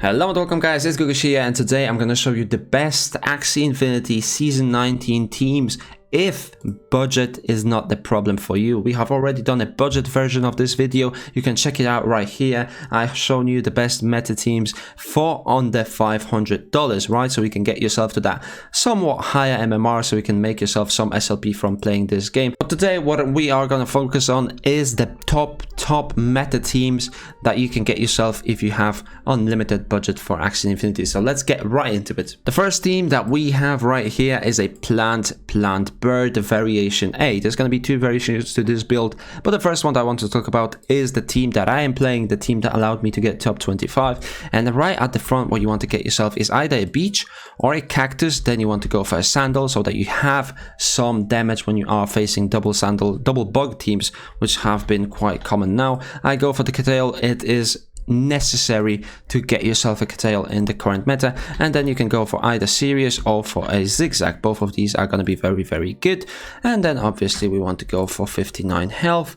Hello and welcome guys, it's Gugus here, and today I'm going to show you the best Axie Infinity Season 19 teams if budget is not the problem for you. We have already done a budget version of this video. You can check it out right here. I've shown you the best meta teams for under $500, right? So you can get yourself to that somewhat higher MMR, so you can make yourself some SLP from playing this game. But today what we are going to focus on is the top meta teams that you can get yourself if you have unlimited budget for Axie Infinity. So let's get right into it. The first team that we have right here is a plant bird variation A. There's going to be two variations to this build, but the first one that I want to talk about is the team that I am playing, the team that allowed me to get top 25. And right at the front, what you want to get yourself is either a beach or a cactus. Then you want to go for a sandal so that you have some damage when you are facing double bug teams, which have been quite common now. I go for the curtail. It is necessary to get yourself a curtail in the current meta, and then you can go for either serious or for a zigzag. Both of these are going to be very good. And then obviously we want to go for 59 health,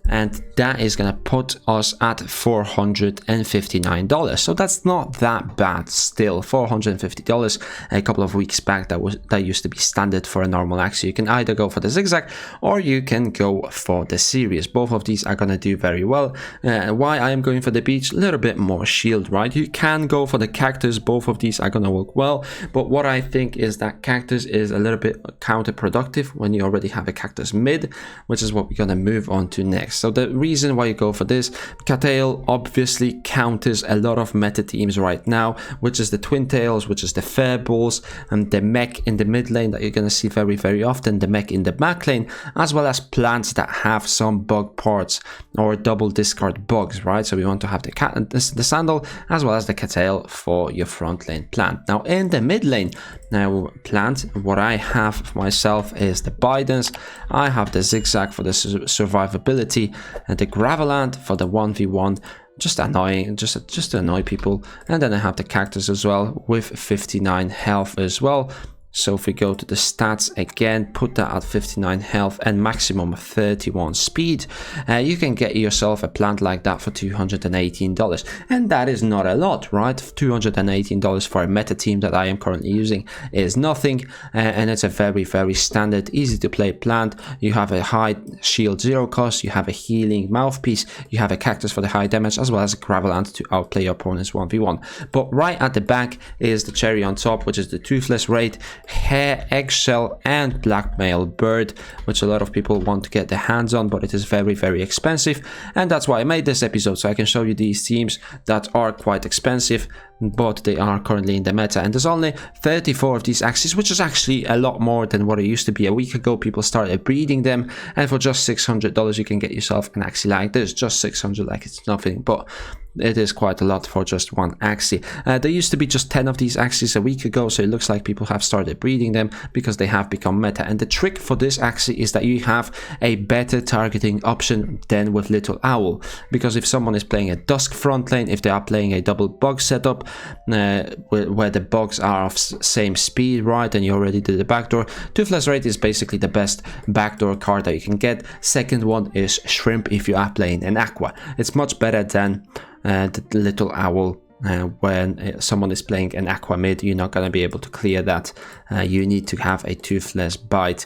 and that is going to put us at $459. So that's not that bad still. $450 a couple of weeks back, that used to be standard for a normal Axie. You can either go for the zigzag or you can go for the serious. Both of these are going to do very well. Why I am going for the beach? A little bit more shield, right? You can go for the cactus. Both of these are going to work well, but what I think is that cactus is a little bit counterproductive when you already have a cactus mid, which is what we're going to move on to next. So the reason why you go for this, curtail obviously counters a lot of meta teams right now, which is the twin tails, which is the fair balls, and the mech in the mid lane that you're going to see very often, the mech in the back lane, as well as plants that have some bug parts or double discard bugs, right? So we want to have the sandal as well as the curtail for your front lane plant. Now in the mid lane, now plant, what I have for myself is the Bidens. I have the zigzag for the survivability, and the Graveland for the 1v1, just annoying, just to annoy people. And then I have the cactus as well with 59 health as well. So if we go to the stats again, put that at 59 health and maximum 31 speed, you can get yourself a plant like that for $218. And that is not a lot, right? $218 for a meta team that I am currently using is nothing. And it's a very standard, easy to play plant. You have a high shield 0 cost, you have a healing mouthpiece, you have a cactus for the high damage, as well as a Graveland to outplay your opponent's 1v1. But right at the back is the cherry on top, which is the Toothless Raid, Hair, Eggshell, and Blackmail Bird, which a lot of people want to get their hands on, but it is very expensive. And that's why I made this episode, so I can show you these teams that are quite expensive, but they are currently in the meta. And there's only 34 of these Axies, which is actually a lot more than what it used to be. A week ago people started breeding them, and for just $600 you can get yourself an Axie like this. Just 600, like it's nothing, but it is quite a lot for just one Axie. There used to be just 10 of these Axies a week ago, so it looks like people have started breeding them because they have become meta. And the trick for this Axie is that you have a better targeting option than with Little Owl, because if someone is playing a Dusk front lane, if they are playing a double bug setup where the bugs are of same speed, right, and you already did the backdoor, Toothless Raid is basically the best backdoor card that you can get. Second one is Shrimp if you are playing an Aqua. It's much better than the Little Owl. When someone is playing an Aqua mid, you're not going to be able to clear that. You need to have a Toothless Bite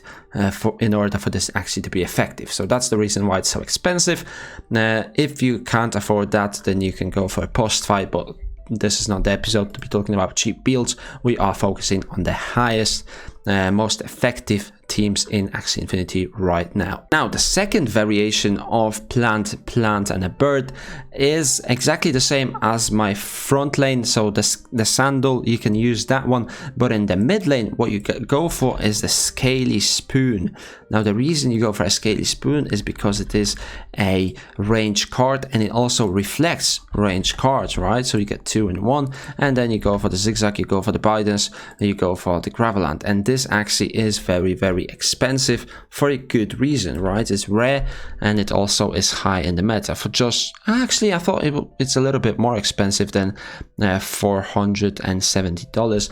in order for this Axie to be effective. So that's the reason why it's so expensive. If you can't afford that, then you can go for a post fight, but this is not the episode to be talking about cheap builds. We are focusing on the highest, most effective teams in Axie Infinity right now. Now the second variation of plant, and a bird is exactly the same as my front lane. So the sandal, you can use that one, but in the mid lane what you go for is the Scaly Spoon. Now the reason you go for a Scaly Spoon is because it is a range card, and it also reflects range cards, right? So you get 2 in 1, and then you go for the zigzag, you go for the Bidens, you go for the Graveland. And this Axie is very very expensive for a good reason, right? It's rare and it also is high in the meta for just, actually I thought it's a little bit more expensive than $470,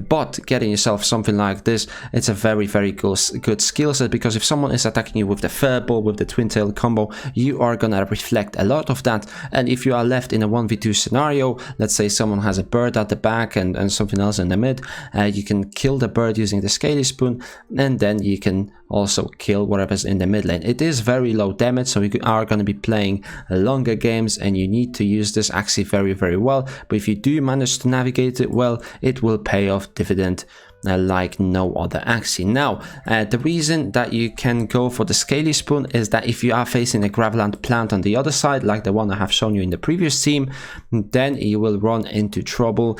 but getting yourself something like this, it's a very good skill set, because if someone is attacking you with the furball, with the twin tail combo, you are gonna reflect a lot of that. And if you are left in a 1v2 scenario, let's say someone has a bird at the back and something else in the mid, you can kill the bird using the scaly spoon, and then you can also kill whatever's in the mid lane. It is very low damage, so you are going to be playing longer games, and you need to use this Axie very well. But if you do manage to navigate it well, it will pay off dividend like no other Axie. Now, the reason that you can go for the scaly spoon is that if you are facing a Graveland plant on the other side, like the one I have shown you in the previous team, then you will run into trouble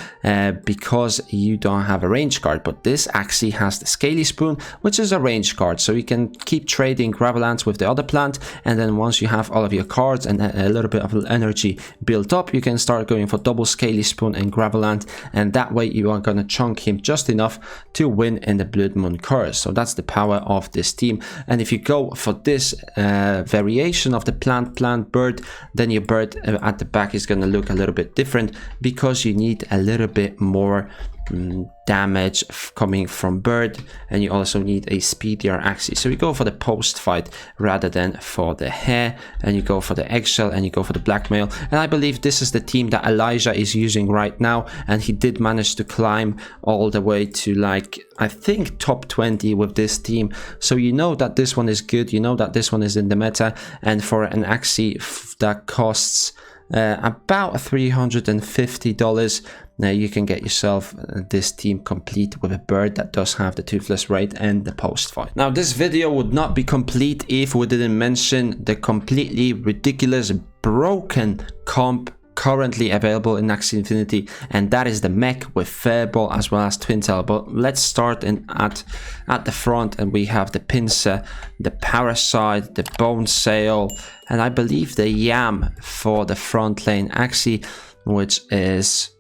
because you don't have a range card. But this Axie has the scaly spoon, which is a range card, so you can keep trading Gravelands with the other plant, and then once you have all of your cards and a little bit of energy built up, you can start going for double scaly spoon and Graveland, and that way you are gonna chunk him just enough to win in the Blood Moon Curse. So that's the power of this team. And if you go for this variation of the plant bird, then your bird at the back is going to look a little bit different, because you need a little bit more damage coming from bird, and you also need a speedier Axie. So you go for the post fight rather than for the hair, and you go for the eggshell, and you go for the blackmail. And I believe this is the team that Elijah is using right now, and he did manage to climb all the way to, like, I think top 20 with this team. So you know that this one is good, you know that this one is in the meta, and for an Axie that costs about $350, now you can get yourself this team complete with a bird that does have the toothless raid and the post fight. Now this video would not be complete if we didn't mention the completely ridiculous broken comp currently available in Axie Infinity, and that is the Mech with Fairball as well as Twin Tail. But let's start at the front, and we have the Pincer, the Parasite, the Bone Sail, and I believe the Yam for the front lane Axie, which is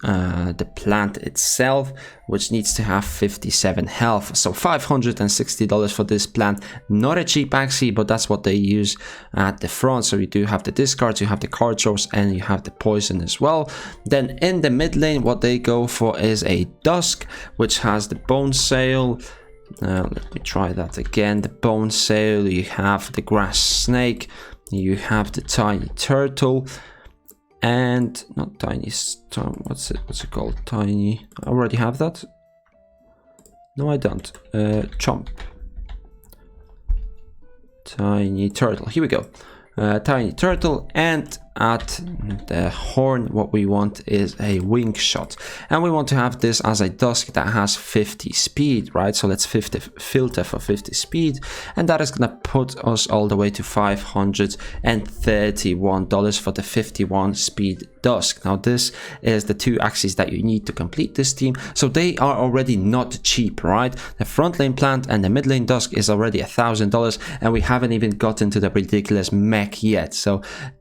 the plant itself, which needs to have 57 health. So $560 for this plant. Not a cheap Axie, but that's what they use at the front. So you do have the discards, you have the card draws, and you have the poison as well. Then in the mid lane, what they go for is a Dusk, which has the Bone Sail. Let me try that again. The Bone Sail, you have the Grass Snake, you have the Tiny Turtle, and not tiny, what's it called? Tiny, I already have that. No, I don't. Chomp. Tiny Turtle, here we go. Tiny Turtle, and at the horn what we want is a wing shot, and we want to have this as a Dusk that has 50 speed, right? So let's filter for 50 speed, and that is gonna put us all the way to $531 for the 51 speed Dusk. Now this is the two Axies that you need to complete this team, so they are already not cheap, right? The front lane plant and the mid lane Dusk is already $1,000, and we haven't even gotten to the ridiculous Mech yet. So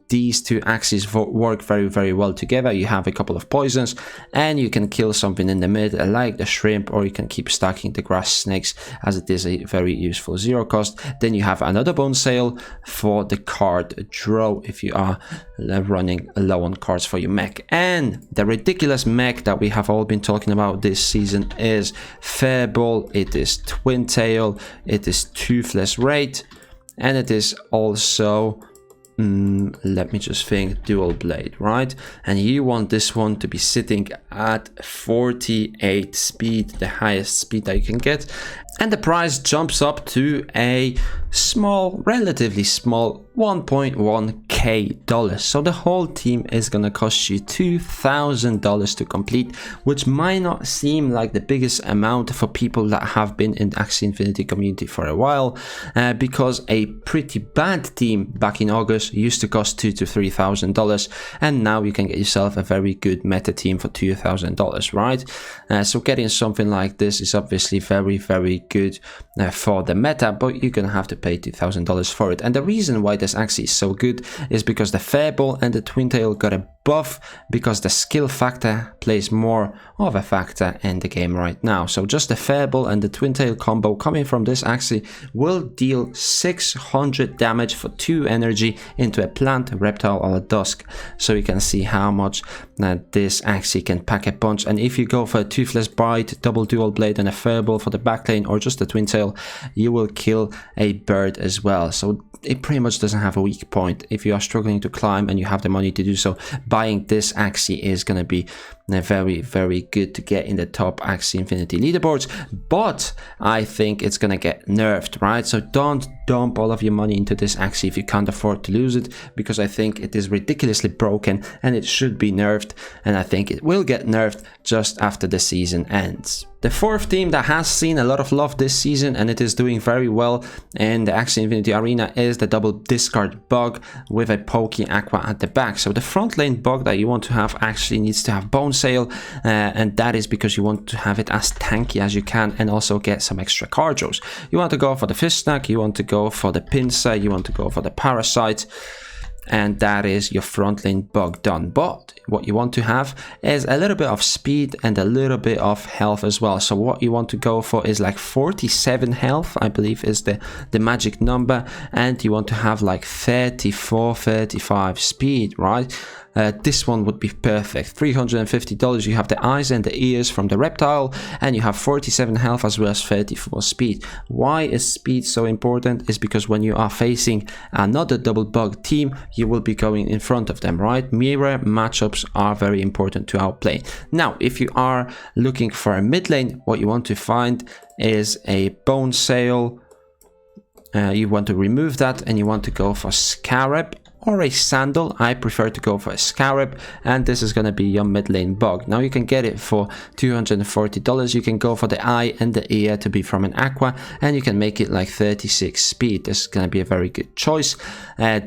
these two Axies work very well together. You have a couple of poisons, and you can kill something in the mid like the shrimp, or you can keep stacking the grass snakes, as it is a very useful zero cost. Then you have another Bone Sail for the card draw if you are running low on cards for your Mech. And the ridiculous Mech that we have all been talking about this season is Fairball, it is Twin Tail, it is Toothless Raid, and it is also let me just think, Dual Blade, right? And you want this one to be sitting at 48 speed, the highest speed that you can get, and the price jumps up to a small, relatively small $1.1k. So the whole team is gonna cost you $2,000 to complete, which might not seem like the biggest amount for people that have been in the Axie Infinity community for a while, because a pretty bad team back in August used to cost $2,000 to $3,000, and now you can get yourself a very good meta team for $2,000, right? So getting something like this is obviously very good for the meta, but you're gonna have to pay $2,000 for it. And the reason why this Axie is so good is because the Fairball and the Twin Tail got a buff because the skill factor plays more of a factor in the game right now. So just the Fairball and the Twin Tail combo coming from this Axie will deal 600 damage for 2 energy into a plant, reptile or a dusk. So you can see how much this Axie can pack a punch. And if you go for a Toothless Bite, double dual blade and a Fairball for the backlane, or just a Twin Tail, you will kill a bird as well. So it pretty much doesn't have a weak point. If you are struggling to climb and you have the money to do so, buying this Axie is going to be very, very good to get in the top Axie Infinity leaderboards. But I think it's going to get nerfed, right? So don't dump all of your money into this Axie if you can't afford to lose it, because I think it is ridiculously broken and it should be nerfed, and I think it will get nerfed just after the season ends. The fourth team that has seen a lot of love this season and it is doing very well in the Axie Infinity arena is the double discard bug with a Pocky Aqua at the back. So the front lane bug that you want to have actually needs to have Bone Sail, and that is because you want to have it as tanky as you can and also get some extra cardos. You want to go for the Fish Snack, you want to go for the Pincer, you want to go for the Parasite, and that is your front lane bug done. But what you want to have is a little bit of speed and a little bit of health as well. So what you want to go for is like 47 health, I believe is the magic number, and you want to have like 34, 35 speed, right? This one would be perfect. $350, you have the eyes and the ears from the reptile, and you have 47 health as well as 34 speed. Why is speed so important? Is because when you are facing another double bug team, you will be going in front of them, right? Mirror matchups are very important to outplay. Now, if you are looking for a mid lane, what you want to find is a Bone Sail. You want to remove that and you want to go for Scarab or a Sandal. I prefer to go for a Scarab, and this is going to be your mid lane bug. Now you can get it for $240. You can go for the eye and the ear to be from an Aqua, and you can make it like 36 speed. This is going to be a very good choice.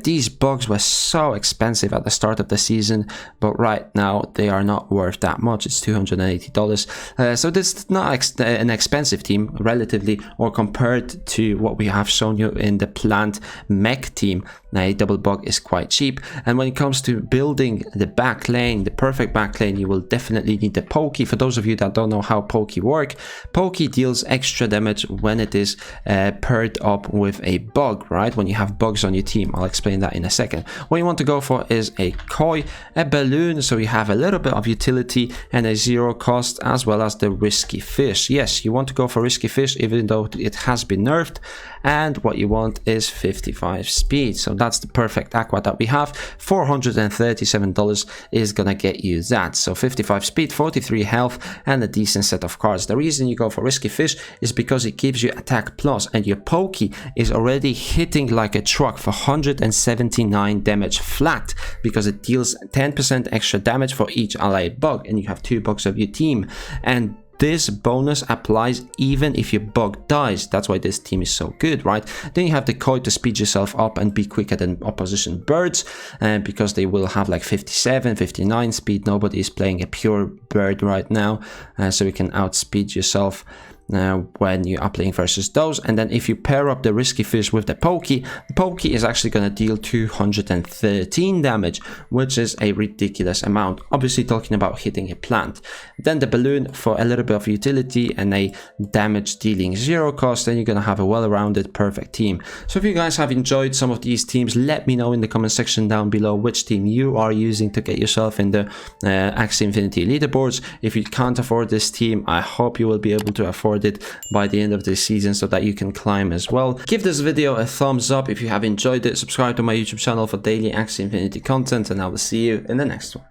These bugs were so expensive at the start of the season, but right now they are not worth that much. It's $280. So this is not an expensive team relatively, or compared to what we have shown you in the plant Mech team. A double bug is quite cheap, and when it comes to building the back lane, the perfect back lane, you will definitely need the Pocky. For those of you that don't know how Pocky work, Pocky deals extra damage when it is paired up with a bug, right? When you have bugs on your team. I'll explain that in a second. What you want to go for is a Koi, a Balloon, so you have a little bit of utility and a 0 cost, as well as the Risky Fish. Yes, you want to go for Risky Fish even though it has been nerfed, and what you want is 55 speed. So that's the perfect Aqua that we have. $437 is gonna get you that. So 55 speed, 43 health, and a decent set of cards. The reason you go for Risky Fish is because it gives you attack plus, and your Pocky is already hitting like a truck for 179 damage flat, because it deals 10% extra damage for each allied bug, and you have 2 bugs of your team. And this bonus applies even if your bug dies. That's why this team is so good, right? Then you have the Koi to speed yourself up and be quicker than opposition birds, because they will have like 57, 59 speed. Nobody is playing a pure bird right now, so you can outspeed yourself when you are playing versus those. And then if you pair up the Risky Fish with the Pocky is actually going to deal 213 damage, which is a ridiculous amount, obviously talking about hitting a plant. Then the Balloon for a little bit of utility and a damage dealing 0 cost, and you're going to have a well-rounded perfect team. So if you guys have enjoyed some of these teams, let me know in the comment section down below which team you are using to get yourself in the Axie Infinity leaderboards. If you can't afford this team, I hope you will be able to afford it by the end of this season so that you can climb as well. Give this video a thumbs up if you have enjoyed it. Subscribe to my YouTube channel for daily Axie Infinity content, and I will see you in the next one.